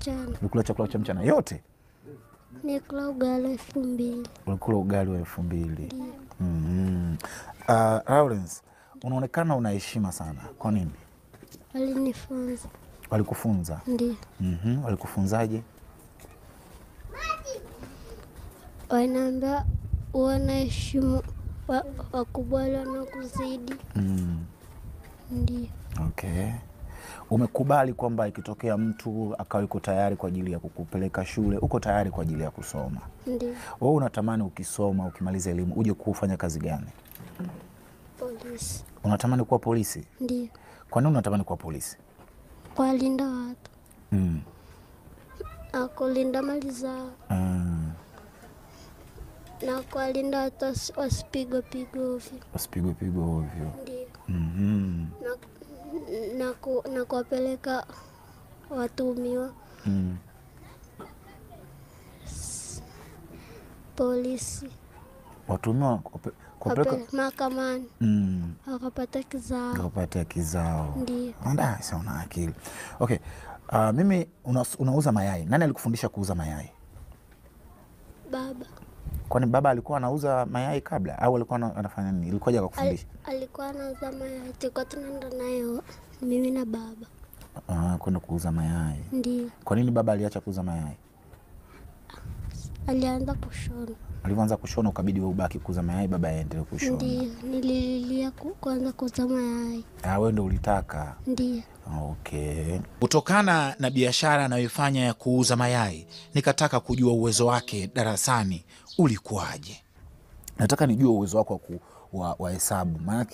mchana. Ulikula chakula cha mchana yote? Nikula ugali 2000. Ulikula ugali wa 2000. Lawrence, unaonekana una heshima sana. Kwa nini? Walinifunza. Walikufunza? Ndio. Walikufunzaje? Wanaambia uone heshima wakubwa wanakuzidi. Ndio. Okay. Umekubali kwamba ikitokea mtu akawa yuko tayari kwa ajili ya kukupeleka shule, uko tayari kwa ajili ya kusoma? Ndio. Wewe unatamani ukisoma, ukimaliza elimu, uje kufanya kazi gani? Polisi. Unatamani kuwa polisi? Ndio. Kwa nini unatamani kuwa polisi? Kuwalinda watu. Na kulinda mali zao. Na kuwalinda watu wasipigwe ovyo. Wasipigwe ovyo. Ndio. Na kuwapeleka watuhumiwa polisi. Watuhumiwa kupeleka mahakamani. Wakapata kizao. Wakapata kizao. Ndio. Ndio, sio na akili. Okay. Mimi unauza mayai. Nani alikufundisha kuuza mayai? Baba. Kwani baba alikuwa anauza mayai kabla au alikuwa anafanya nini? Ilikuwaje akakufundisha? Alikuwa anauza mayai. Tulikuwa tunaenda nayo mimi na baba. Kwenda kuuza mayai. Ndio. Kwa nini baba aliacha kuuza mayai? Alianza kushona. Alianza kushona, ukabidi wewe ubaki kuuza mayai, baba aendelee kushona. Ndio, nililia kuanza kuuza mayai. Wewe ndio ulitaka? Ndio. Okay. Kutokana na biashara anayoifanya ya kuuza mayai, nikataka kujua uwezo wake darasani ulikuwaje. Nataka nijue uwezo wako wa hesabu. Maana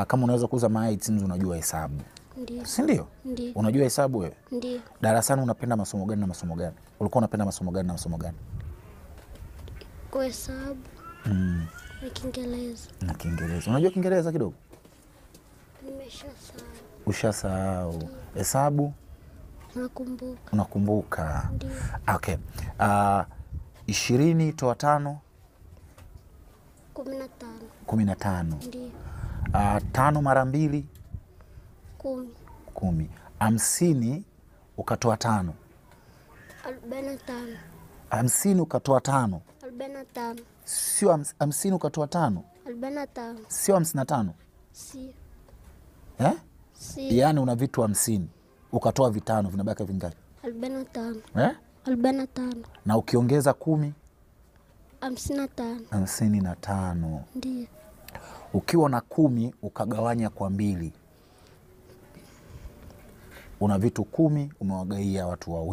kama unaweza kuuza mayai tins unajua hesabu. Ndio. Si ndio? Ndio. Unajua hesabu wewe? Ndio. Darasani unapenda masomo gani na masomo gani? Ulikuwa unapenda masomo gani na masomo gani? Kuhesabu. Na Kiingereza. Na Kiingereza. Unajua Kiingereza kidogo? Nimeshasahau. Ushasahau. Hesabu? Nakumbuka. Unakumbuka? Ndio. Okay. 20 toa 5? 15. 15. Ndio. 5 mara 2? 10. 10. 50 ukatoa 5? 45. 50 ukatoa 5? 45. Sio 50 ukatoa 5? 45. Sio 55? Si. Si. Yaani una vitu 50 ukatoa vitano, vinabaki vingapi? 45. 45. Na ukiongeza 10? 55. 55. Ndio. Ukiwa na 10 ukagawanya kwa 2, una vitu 10 umewagaia watu wawili.